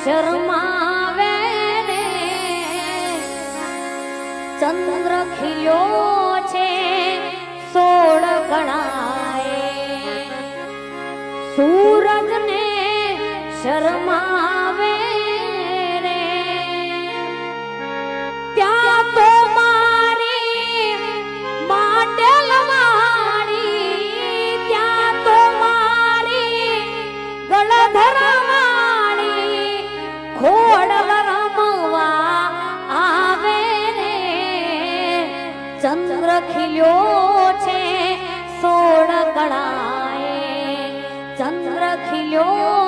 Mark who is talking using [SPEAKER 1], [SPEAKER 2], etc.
[SPEAKER 1] શરમાવે રે ચંદ્ર ખીલ્યો છે 16 કળાએ સૂરજ ને શરમાવે રે ત્યાં તો મારી માટે લવાણી ત્યાં તો મારી ગળધરવાણી ખોડલ રમવા આવે રે ચંદ્ર ખીલ્યો છે 16 કળાએ ચંદ્ર ખીલ્યો